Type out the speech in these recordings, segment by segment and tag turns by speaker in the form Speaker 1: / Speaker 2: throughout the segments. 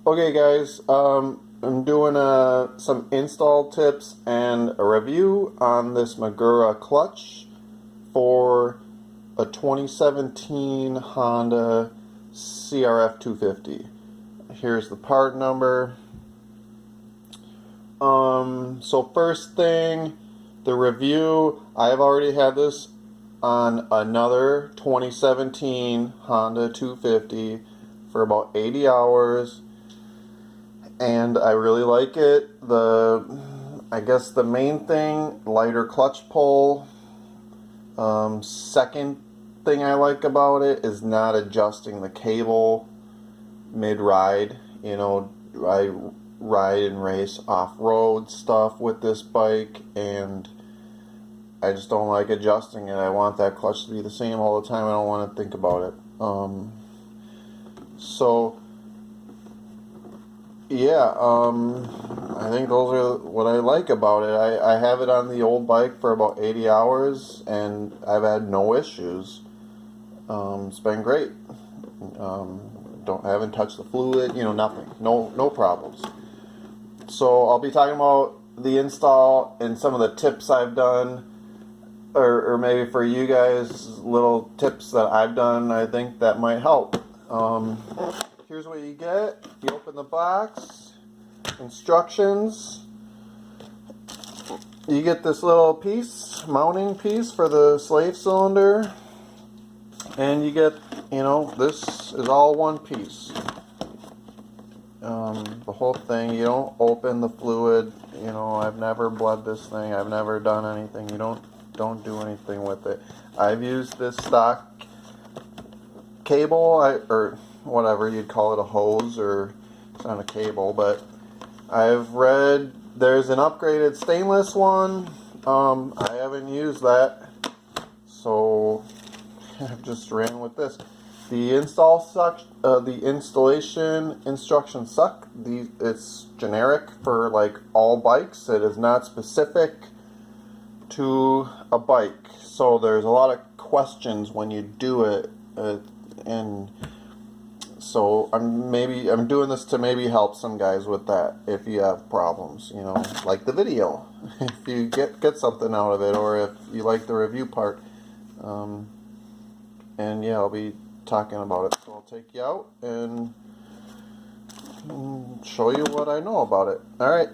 Speaker 1: Okay guys, I'm doing some install tips and a review on this Magura clutch for a 2017 Honda crf250. Here's the part number. So first thing, the review, I've already had this on another 2017 Honda 250 for about 80 hours. And I really like it. I guess the main thing, lighter clutch pull. Second thing I like about it is not adjusting the cable mid-ride. You know, I ride and race off-road stuff with this bike, and I just don't like adjusting it. I want that clutch to be the same all the time. I don't want to think about it. So yeah, I think those are what I like about it. I have it on the old bike for about 80 hours, and I've had no issues. It's been great. I haven't touched the fluid, nothing. No problems. So I'll be talking about the install and some of the tips I've done, or maybe for you guys, little tips that I've done I think that might help. Here's what you get. You open the box, instructions. You get this little piece, mounting piece for the slave cylinder, and you get, this is all one piece. The whole thing. You don't open the fluid. I've never bled this thing. I've never done anything. You don't do anything with it. I've used this stock cable, or whatever you'd call it, a hose, or it's not a cable, but I've read there's an upgraded stainless one. I haven't used that, so I've just ran with this. The installation instructions suck. It's generic for like all bikes. It is not specific to a bike, so there's a lot of questions when you do it, and so I'm doing this to maybe help some guys with that if you have problems, like the video. If you get something out of it, or if you like the review part. And yeah, I'll be talking about it. So I'll take you out and show you what I know about it. Alright.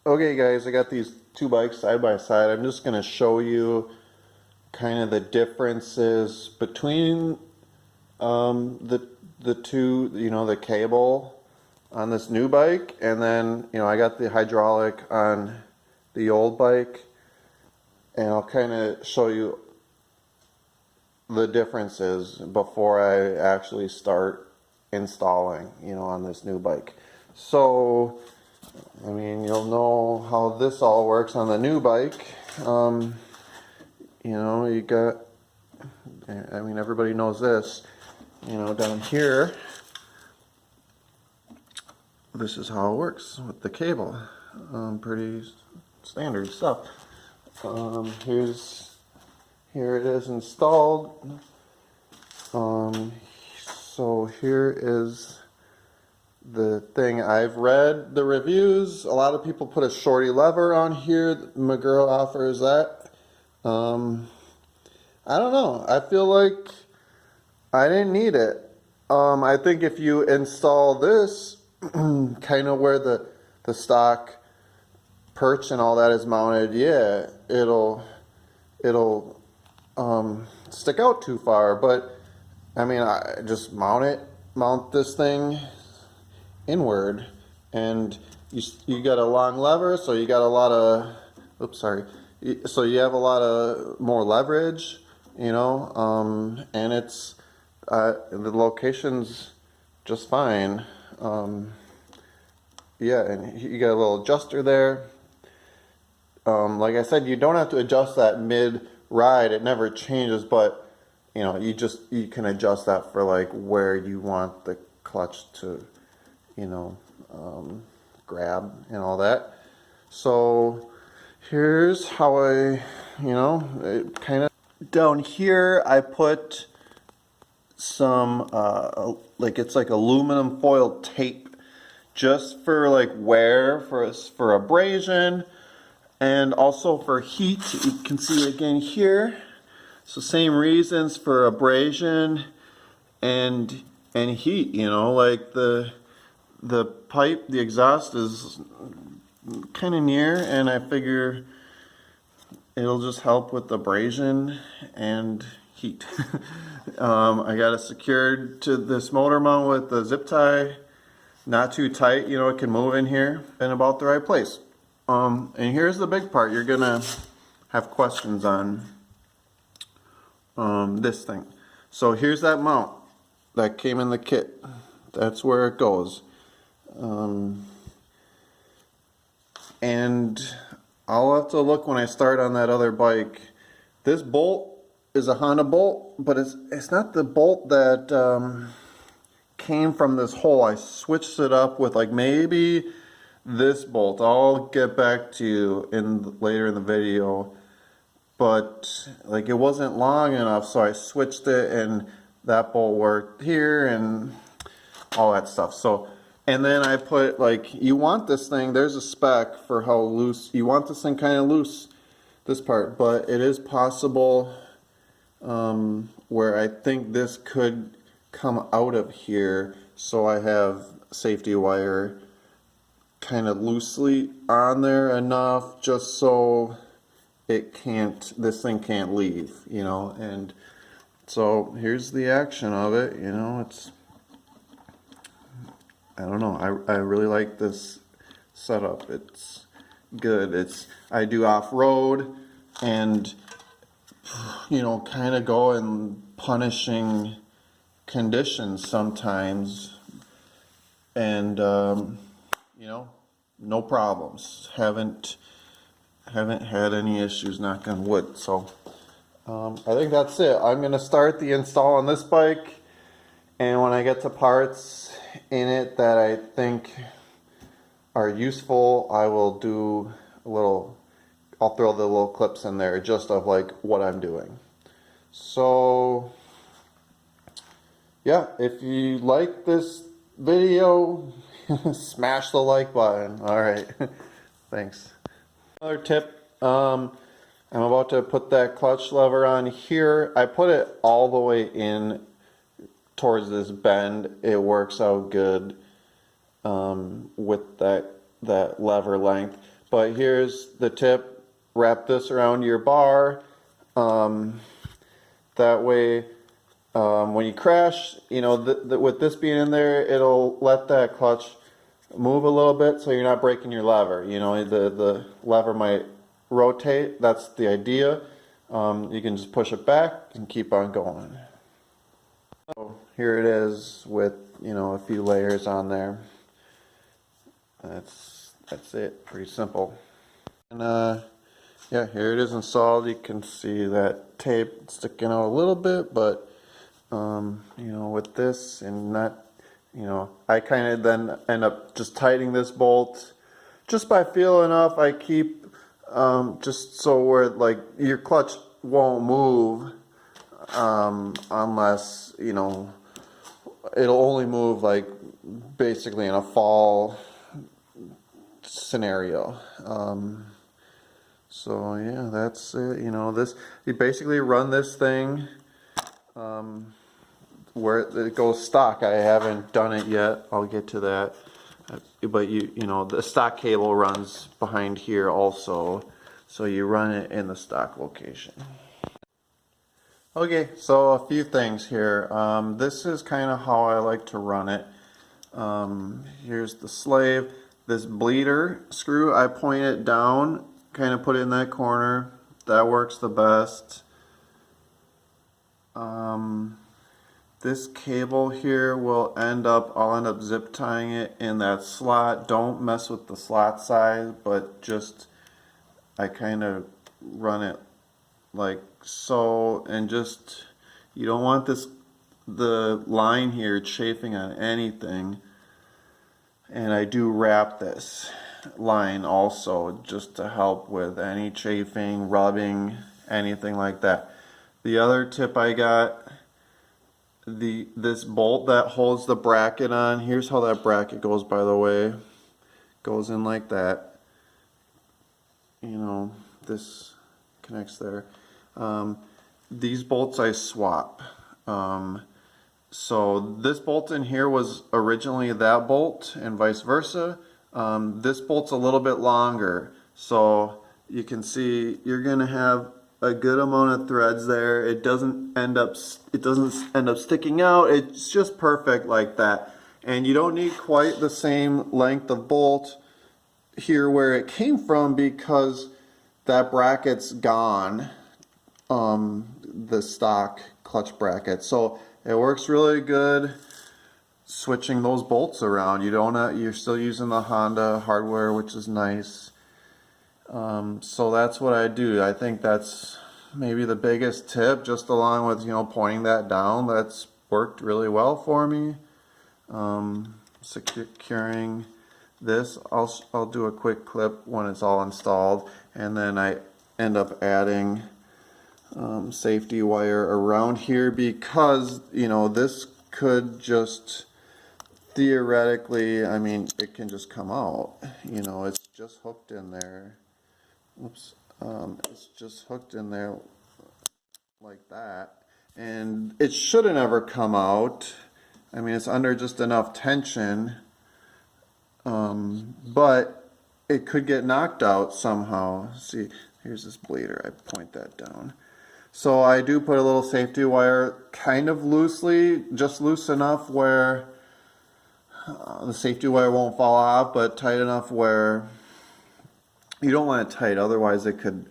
Speaker 1: Okay guys, I got these two bikes side by side. I'm just going to show you kind of the differences between the two, the cable on this new bike, and then I got the hydraulic on the old bike, and I'll kind of show you the differences before I actually start installing, on this new bike. So you'll know how this all works on the new bike. You got, everybody knows this. Down here, this is how it works with the cable. Pretty standard stuff. Here it is installed. So here is the thing. I've read the reviews. A lot of people put a shorty lever on here. Magura offers that. I don't know. I feel like I didn't need it. I think if you install this kind of where the stock perch and all that is mounted, yeah, it'll stick out too far. But I just mount this thing inward, and you got a long lever, so you got a lot of, so you have a lot of more leverage, and it's the location's just fine. Yeah, and you got a little adjuster there. Like I said, you don't have to adjust that mid-ride. It never changes, but you can adjust that for like where you want the clutch to, grab and all that. So here's how it kind of, down here I put some like it's like aluminum foil tape, just for like wear, for abrasion, and also for heat. You can see again here. So same reasons for abrasion and heat. You know, like the pipe, the exhaust is kind of near, and I figure it'll just help with abrasion and heat. I got it secured to this motor mount with a zip tie, not too tight, you know, it can move in here in about the right place. And here's the big part you're gonna have questions on this thing. So here's that mount that came in the kit. That's where it goes. And I'll have to look when I start on that other bike. This bolt is a Honda bolt, but it's not the bolt that came from this hole. I switched it up with like maybe this bolt. I'll get back to you later in the video, but like it wasn't long enough, so I switched it, and that bolt worked here and all that stuff. So, and then I put, like, you want this thing, there's a spec for how loose, you want this thing kind of loose, this part, but it is possible where I think this could come out of here, so I have safety wire kind of loosely on there enough just so this thing can't leave, you know. And so here's the action of it, you know. It's, I don't know, I really like this setup. It's good. I do off-road and, you know, kind of go in punishing conditions sometimes, and you know, no problems. Haven't had any issues, knock on wood. So I think that's it. I'm gonna start the install on this bike, and when I get to parts in it that I think are useful, I will do a little, I'll throw the little clips in there just of like what I'm doing. So yeah, if you like this video, smash the like button. Alright, thanks. Another tip, I'm about to put that clutch lever on here. I put it all the way in towards this bend. It works out good with that lever length. But here's the tip: wrap this around your bar. That way, when you crash, you know, with this being in there, it'll let that clutch move a little bit, so you're not breaking your lever. You know, the lever might rotate. That's the idea. You can just push it back and keep on going. So here it is with, you know, a few layers on there. That's it. Pretty simple. And yeah, here it is installed. You can see that tape sticking out a little bit, but you know, with this and not, you know, I kind of then end up just tightening this bolt just by feeling up. I keep just so where like your clutch won't move unless, you know, it'll only move like basically in a fall scenario. So yeah, that's it. You know, this, you basically run this thing where it goes stock. I haven't done it yet. I'll get to that. But you know, the stock cable runs behind here also, so you run it in the stock location. Okay, so a few things here. This is kind of how I like to run it. Here's the slave. This bleeder screw, I point it down, kind of put it in that corner. That works the best. This cable here will I'll end up zip tying it in that slot. Don't mess with the slot size, but just, I kind of run it like so, and just, you don't want the line here chafing on anything. And I do wrap this line also just to help with any chafing, rubbing, anything like that. The other tip I got this bolt that holds the bracket on. Here's how that bracket goes, by the way. Goes in like that. You know, this connects there. These bolts I swap. So this bolt in here was originally that bolt and vice versa. This bolt's a little bit longer, so you can see you're gonna have a good amount of threads there. It doesn't end up sticking out. It's just perfect like that. And you don't need quite the same length of bolt here where it came from because that bracket's gone, the stock clutch bracket. So it works really good switching those bolts around. You're still using the Honda hardware, which is nice. So that's what I do. I think that's maybe the biggest tip, just along with, pointing that down. That's worked really well for me. Securing this, I'll do a quick clip when it's all installed, and then I end up adding safety wire around here because this could just theoretically, it can just come out. It's just hooked in there. Oops. It's just hooked in there like that, and it shouldn't ever come out. It's under just enough tension, but it could get knocked out somehow. See, here's this bleeder. I point that down. So I do put a little safety wire kind of loosely, just loose enough where the safety wire won't fall off, but tight enough where you don't want it tight, otherwise it could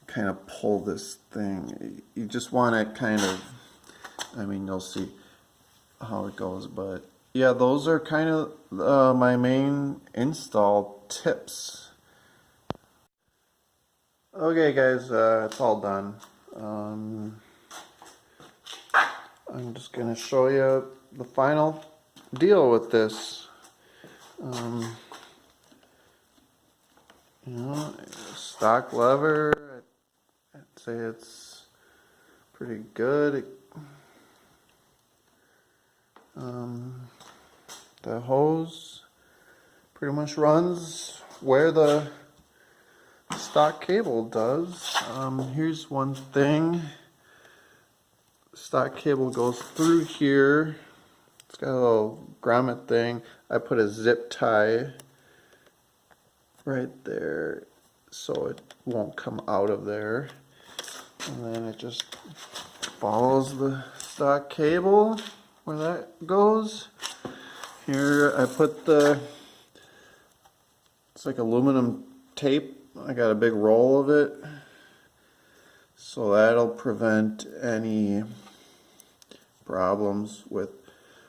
Speaker 1: kind of pull this thing. You just want it kind of, you'll see how it goes, but yeah, those are kind of my main install tips. Okay guys, it's all done. I'm just going to show you the final deal with this. Stock lever, I'd say it's pretty good. The hose pretty much runs where the stock cable does. Here's one thing. Stock cable goes through here. It's got a little grommet thing. I put a zip tie right there so it won't come out of there. And then it just follows the stock cable where that goes. Here I put it's like aluminum tape. I got a big roll of it, so that'll prevent any problems with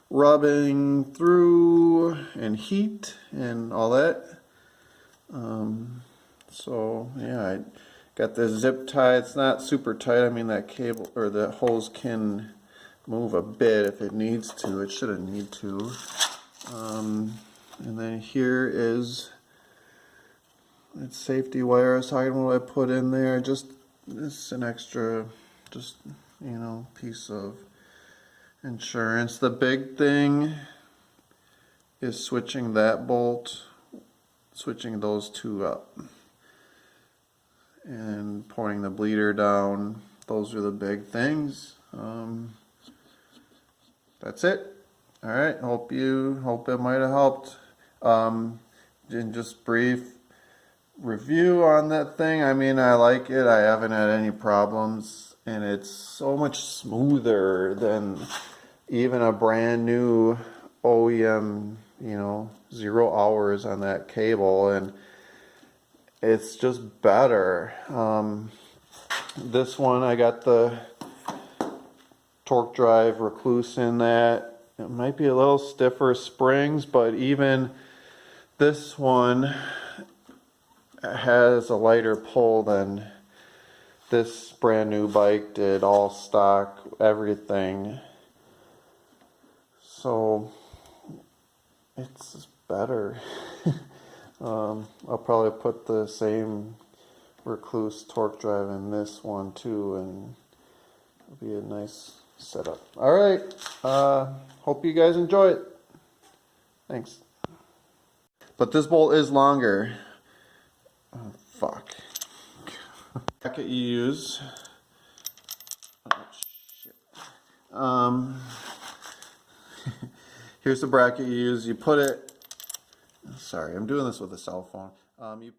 Speaker 1: rubbing through and heat and all that. So yeah, I got this zip tie. It's not super tight. That cable or the hose can move a bit if it needs to. It shouldn't need to. And then here is that safety wire I was talking about. I put in there. Just this an extra, piece of insurance. The big thing is switching that bolt, switching those two up, and pouring the bleeder down. Those are the big things. That's it. All right. Hope it might have helped. And just brief review on that thing. I like it. I haven't had any problems, and it's so much smoother than even a brand new OEM, 0 hours on that cable, and it's just better. This one, I got the torque drive recluse in that. It might be a little stiffer springs, but even this one has a lighter pull than this brand new bike did, all stock, everything. So it's better. I'll probably put the same recluse torque drive in this one too, and it'll be a nice setup. All right. Hope you guys enjoy it. Thanks. But this bolt is longer. Oh, fuck. Bracket you use. Oh, shit. Here's the bracket you use. You put it. Sorry, I'm doing this with a cell phone. You